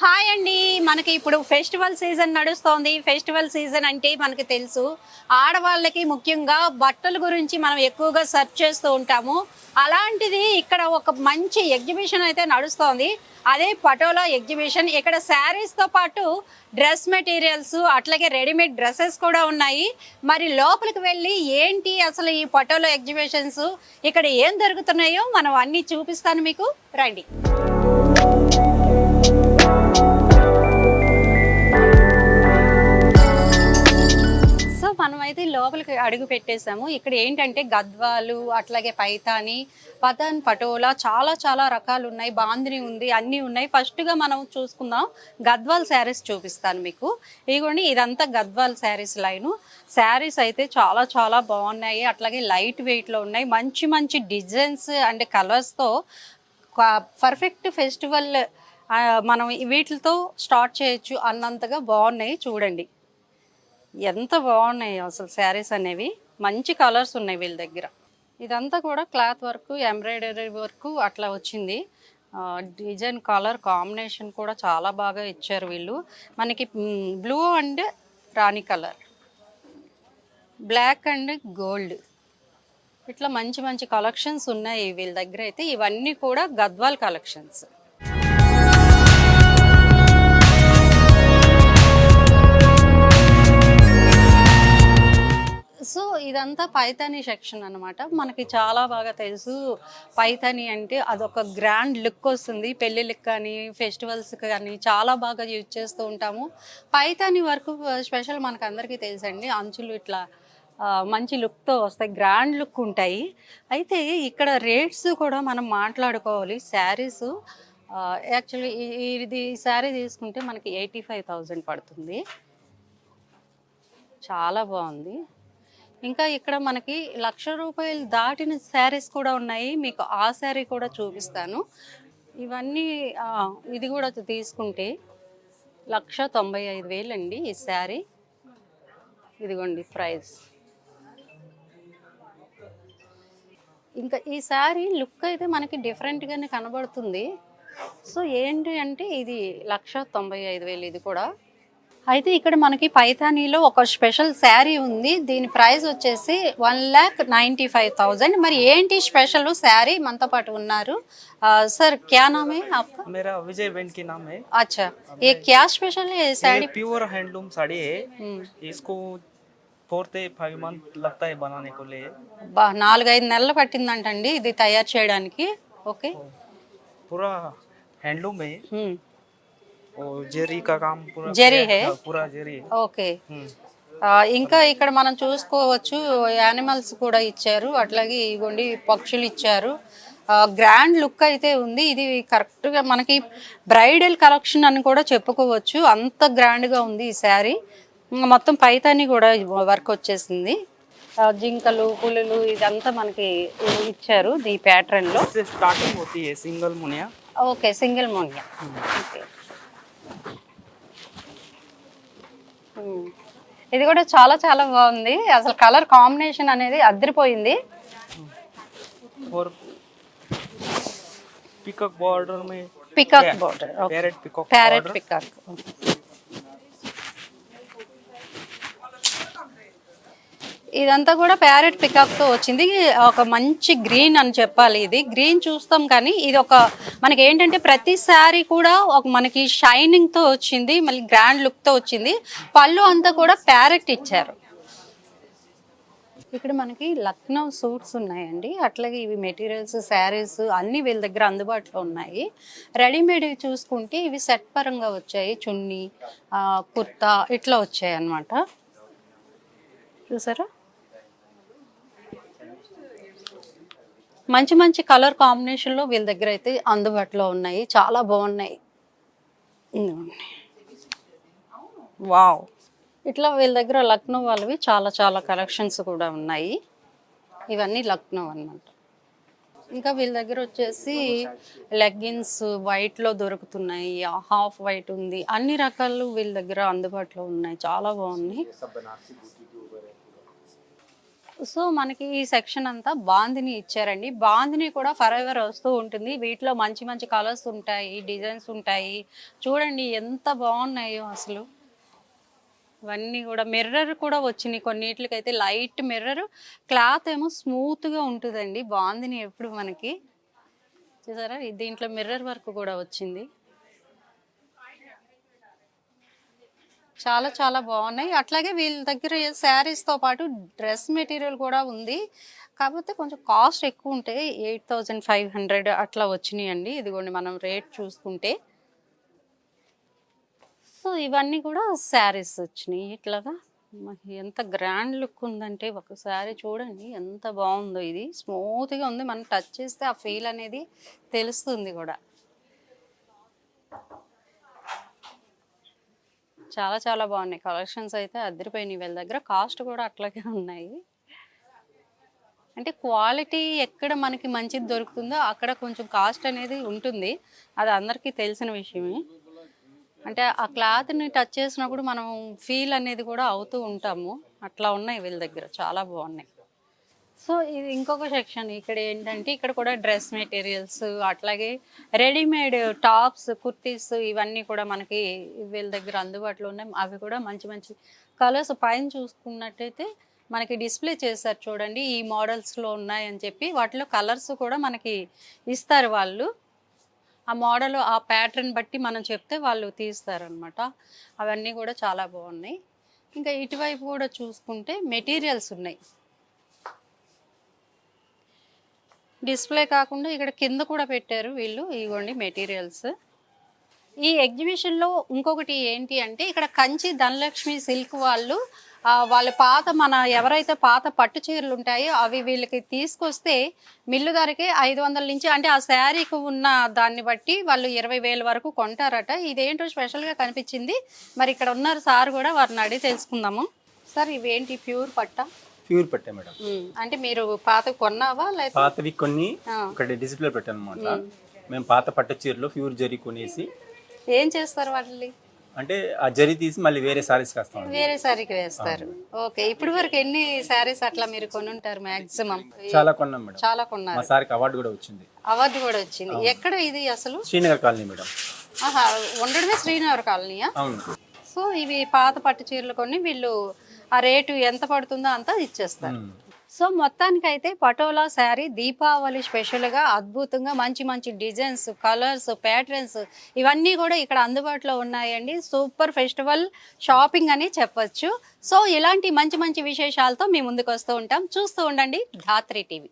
Hi అండి. మనకి ఇప్పుడు ఫెస్టివల్ సీజన్ నడుస్తోంది. ఫెస్టివల్ సీజన్ అంటే మనకి తెలుసు. ఆడవాళ్ళకి ముఖ్యంగా బట్టల గురించి మనం ఎక్కువగా సెర్చ్ చేస్తూ ఉంటాము. అలాంటిది ఇక్కడ ఒక మంచి ఎగ్జిబిషన్ అయితే నడుస్తోంది. అదే పటోలా ఎగ్జిబిషన్. ఇక్కడ శారీస్‌తో పాటు డ్రెస్ మెటీరియల్స్ అట్లాగే రెడీమేడ్ డ్రెసెస్ కూడా ఉన్నాయి. మరి లోపలికి వెళ్ళి ఏంటి అసలు ఈ పటోలా ఎగ్జిబిషన్స్ ఇక్కడ ఏం జరుగుతున్నాయో మనం అన్నీ చూపిస్తాను మీకు. రండి. సో మనమైతే లోపలికి అడుగు పెట్టేసాము. ఇక్కడ ఏంటంటే గద్వాలు, అట్లాగే పైతాని, పతాన్ పటోలా చాలా చాలా రకాలు ఉన్నాయి. బాందిని ఉంది, అన్నీ ఉన్నాయి. ఫస్ట్‌గా మనం చూసుకుందాం. గద్వాల్ శారీస్ చూపిస్తాను మీకు. ఇదిగోండి ఇదంతా గద్వాల్ శారీస్ లైను. శారీస్ అయితే చాలా చాలా బాగున్నాయి. అట్లాగే లైట్ వెయిట్‌లో ఉన్నాయి. మంచి మంచి డిజైన్స్ అండ్ కలర్స్‌తో పర్ఫెక్ట్ ఫెస్టివల్ మనం వీటితో స్టార్ట్ చేయొచ్చు అన్నంతగా బాగున్నాయి. చూడండి ఎంత బాగున్నాయి అసలు శారీస్ అనేవి. మంచి కలర్స్ ఉన్నాయి వీళ్ళ దగ్గర. ఇదంతా కూడా క్లాత్ వర్క్, ఎంబ్రాయిడరీ వర్క్ అట్లా వచ్చింది. డిజైన్ కలర్ కాంబినేషన్ కూడా చాలా బాగా ఇచ్చారు వీళ్ళు. మనకి బ్లూ అండ్ రాణి కలర్, బ్లాక్ అండ్ గోల్డ్, ఇట్లా మంచి మంచి కలెక్షన్స్ ఉన్నాయి వీళ్ళ దగ్గర అయితే. ఇవన్నీ కూడా గద్వాల్ కలెక్షన్స్. సో ఇదంతా పైతానీ సెక్షన్ అనమాట. మనకి చాలా బాగా తెలుసు పైతానీ అంటే అదొక గ్రాండ్ లుక్ వస్తుంది. పెళ్ళిళ్ళకి కానీ ఫెస్టివల్స్కి కానీ చాలా బాగా యూజ్ చేస్తూ ఉంటాము. పైతానీ వర్క్ స్పెషల్ మనకు అందరికీ తెలుసండి. అంచులు ఇట్లా మంచి లుక్తో వస్తాయి, గ్రాండ్ లుక్ ఉంటాయి. అయితే ఇక్కడ రేట్స్ కూడా మనం మాట్లాడుకోవాలి. శారీస్ యాక్చువల్లీ ఇది శారీ తీసుకుంటే మనకి 85,000 పడుతుంది. చాలా బాగుంది. ఇంకా ఇక్కడ మనకి ₹1,00,000 దాటిన శారీస్ కూడా ఉన్నాయి. మీకు ఆ శారీ కూడా చూపిస్తాను. ఇవన్నీ ఇది కూడా తీసుకుంటే 1,95,000 అండి ఈ శారీ. ఇదిగోండి ప్రైస్. ఇంకా ఈ శారీ లుక్ అయితే మనకి డిఫరెంట్గానే కనబడుతుంది. సో ఏంటి అంటే ఇది 1,95,000 ఇది కూడా. అయితే ఇక్కడ మనకి పైథానీలో ఒక స్పెషల్ శారీ ఉంది. దీని ప్రైస్ వచ్చేసి 1,95,000. మరి ఏంటి స్పెషల్ శారీ మనతో పాటు ఉన్నారు. सर क्या नाम है आपका? मेरा विजय बेन की नाम है। अच्छा, ये क्या स्पेशल है साड़ी? ये प्योर हैंडलूम साड़ी है। इसको 4 से 5 मंथ लगता है बनाने को लिए। 4-5 నెలలు పట్టిందంటండి ఇది తయారు చేయడానికి. ఓకే, पूरा हैंडलूम है और जेरी का काम पूरा जेरी है, पूरा जेरी है। ఓకే. ఇంకా ఇక్కడ మనం చూసుకోవచ్చు యానిమల్స్ కూడా ఇచ్చారు. అట్లాగే ఇగోండి పక్షులు ఇచ్చారు. గ్రాండ్ లుక్ అయితే ఉంది. ఇది కరెక్ట్గా మనకి బ్రైడల్ కలెక్షన్ అని కూడా చెప్పుకోవచ్చు. అంత గ్రాండ్గా ఉంది ఈ శారీ. మొత్తం పైతాని కూడా వర్క్ వచ్చేసింది. జింకలు, పులులు ఇదంతా మనకి ఇచ్చారు ఈ ప్యాటర్న్ లో. स्टार्टिंग होती है सिंगल मुनिया। ఓకే, సింగిల్ మోనియా. ఓకే, ఇది కూడా చాలా చాలా బాగుంది. అసలు కలర్ కాంబినేషన్ అనేది అదిరిపోయింది. और पिकॉक बॉर्डर में peacock border, parrot peacock parrot peacock. ఇదంతా కూడా ప్యారెట్ పికాక్ తో వచ్చింది. ఒక మంచి గ్రీన్ అని చెప్పాలి. ఇది గ్రీన్ చూస్తాం కానీ ఇది ఒక మనకి ఏంటంటే ప్రతి శారీ కూడా ఒక మనకి షైనింగ్ తో వచ్చింది, మళ్ళీ గ్రాండ్ లుక్ తో వచ్చింది. పళ్ళు అంతా కూడా ప్యారెట్ ఇచ్చారు. ఇక్కడ మనకి లక్నో సూట్స్ ఉన్నాయండి. అట్లాగే ఇవి మెటీరియల్స్, శారీస్ అన్నీ వీళ్ళ దగ్గర అందుబాటులో ఉన్నాయి. రెడీమేడ్ చూసుకుంటే ఇవి సెట్ పరంగా వచ్చాయి. చున్నీ, కుర్తా ఇట్లా వచ్చాయి అన్నమాట. చూసారా, మంచి మంచి కలర్ కాంబినేషన్లో వీళ్ళ దగ్గర అయితే అందుబాటులో ఉన్నాయి. చాలా బాగున్నాయి. వావ్, ఇట్లా వీళ్ళ దగ్గర లక్నో వాళ్ళవి చాలా చాలా కలెక్షన్స్ కూడా ఉన్నాయి. ఇవన్నీ లక్నో అన్నమాట. ఇంకా వీళ్ళ దగ్గర వచ్చేసి లెగ్గిన్స్ వైట్లో దొరుకుతున్నాయి, హాఫ్ వైట్ ఉంది, అన్ని రకాలు వీళ్ళ దగ్గర అందుబాటులో ఉన్నాయి. చాలా బాగున్నాయి. సో మనకి ఈ సెక్షన్ అంతా బాందిని ఇచ్చారండి. బాందిని కూడా ఫరెవర్ వస్తూ ఉంటుంది. వీటిలో మంచి మంచి కలర్స్ ఉంటాయి, డిజైన్స్ ఉంటాయి. చూడండి ఎంత బాగున్నాయో అసలు. ఇవన్నీ కూడా మిర్రర్ కూడా వచ్చినాయి కొన్నిట్లకైతే. లైట్ మిర్రర్, క్లాత్ ఏమో స్మూత్గా ఉంటుందండి. బాందిని ఎప్పుడు మనకి చూసారా, దీంట్లో మిర్రర్ వర్క్ కూడా వచ్చింది. చాలా చాలా బాగున్నాయి. అట్లాగే వీళ్ళ దగ్గర శారీస్తో పాటు డ్రెస్ మెటీరియల్ కూడా ఉంది. కాకపోతే కొంచెం కాస్ట్ ఎక్కువ ఉంటాయి. 8500 అట్లా వచ్చినాయి అండి. ఇదిగోండి మనం రేట్ చూసుకుంటే. సో ఇవన్నీ కూడా శారీస్ వచ్చినాయి ఇట్లాగా. మనకి ఎంత గ్రాండ్ లుక్ ఉందంటే ఒకసారి చూడండి ఎంత బాగుందో. ఇది స్మూత్గా ఉంది, మనం టచ్ చేస్తే ఆ ఫీల్ అనేది తెలుస్తుంది కూడా. చాలా చాలా బాగున్నాయి కలెక్షన్స్ అయితే, అదిరిపోయినాయి వీళ్ళ దగ్గర. కాస్ట్ కూడా అట్లాగే ఉన్నాయి. అంటే క్వాలిటీ ఎక్కడ మనకి మంచిది దొరుకుతుందో అక్కడ కొంచెం కాస్ట్ అనేది ఉంటుంది. అది అందరికీ తెలిసిన విషయమే. అంటే ఆ క్లాత్ని టచ్ చేసినప్పుడు మనం ఫీల్ అనేది కూడా అవుతూ ఉంటాము. అట్లా ఉన్నాయి వీళ్ళ దగ్గర, చాలా బాగున్నాయి. సో ఇది ఇంకొక సెక్షన్. ఇక్కడ ఏంటంటే ఇక్కడ కూడా డ్రెస్ మెటీరియల్స్, అట్లాగే రెడీమేడ్ టాప్స్, కుర్తీస్ ఇవన్నీ కూడా మనకి వీళ్ళ దగ్గర అందుబాటులో ఉన్నాయి. అవి కూడా మంచి మంచి కలర్స్ పైన చూసుకున్నట్టయితే మనకి డిస్ప్లే చేశారు చూడండి. ఈ మోడల్స్లో ఉన్నాయని చెప్పి వాటిలో కలర్స్ కూడా మనకి ఇస్తారు వాళ్ళు. ఆ మోడల్ ఆ ప్యాటర్న్ బట్టి మనం చెప్తే వాళ్ళు తీస్తారనమాట. అవన్నీ కూడా చాలా బాగున్నాయి. ఇంకా ఇటువైపు కూడా చూసుకుంటే మెటీరియల్స్ ఉన్నాయి. డిస్ప్లే కాకుండా ఇక్కడ కింద కూడా పెట్టారు వీళ్ళు. ఇవ్వండి మెటీరియల్స్. ఈ ఎగ్జిబిషన్లో ఇంకొకటి ఏంటి అంటే ఇక్కడ కంచి ధనలక్ష్మి సిల్క్ వాళ్ళు వాళ్ళ పాత ఎవరైతే పాత పట్టు చీరలు ఉంటాయో అవి వీళ్ళకి తీసుకొస్తే మిల్లు ధరకి 500 నుంచి, అంటే ఆ శారీకి ఉన్న దాన్ని బట్టి వాళ్ళు 20,000 వరకు కొంటారట. ఇదేంటో స్పెషల్గా కనిపించింది. మరి ఇక్కడ ఉన్నారు సార్ కూడా, వారిని అడిగి తెలుసుకుందాము. సార్ ఇవేంటి ప్యూర్ పట్ట? ప్యూర్ పట్టే మేడం. అంటే మీరు పాత కొన్నావా లేదా? పాతవి కొన్ని ఒకటి డిస్ప్లే పెట్టాను అనమాట. మేము పాత పట్టు చీరలో ప్యూర్ జరీ కొనేసి ఏం చేస్తారు వాటిని? అంటే ఆ జరీ తీసి మళ్ళీ వేరే సారీస్ వేస్తాం. వేరే సారీకి వేస్తారు. ఓకే. ఇప్పుడు వరకు ఎన్ని సారీస్ అట్లా మీరు కొనుంటారు మాక్సిమం? చాలా కొన్నాం మేడం. చాలా కొన్నారు. మా సార్కి అవార్డు కూడా వచ్చింది. అవార్డు కూడా వచ్చింది. ఎక్కడ ఇది అసలు? Srinagar colony madam. ఆహా, ఉండడమే శ్రీనగర్ కాలనీయా? అవును. సో ఇవి పాత పట్టు చీరలు కొన్ని వీళ్ళు ఆ రేటు ఎంత పడుతుందో అంతా ఇచ్చేస్తారు. సో మొత్తానికైతే పటోలా శారీ దీపావళి స్పెషల్గా అద్భుతంగా మంచి మంచి డిజైన్స్, కలర్స్, ప్యాటర్న్స్ ఇవన్నీ కూడా ఇక్కడ అందుబాటులో ఉన్నాయండి. సూపర్ ఫెస్టివల్ షాపింగ్ అని చెప్పొచ్చు. సో ఇలాంటి మంచి మంచి విశేషాలతో మీ ముందుకు వస్తూ ఉంటాం. చూస్తూ ఉండండి ధాత్రి టీవీ.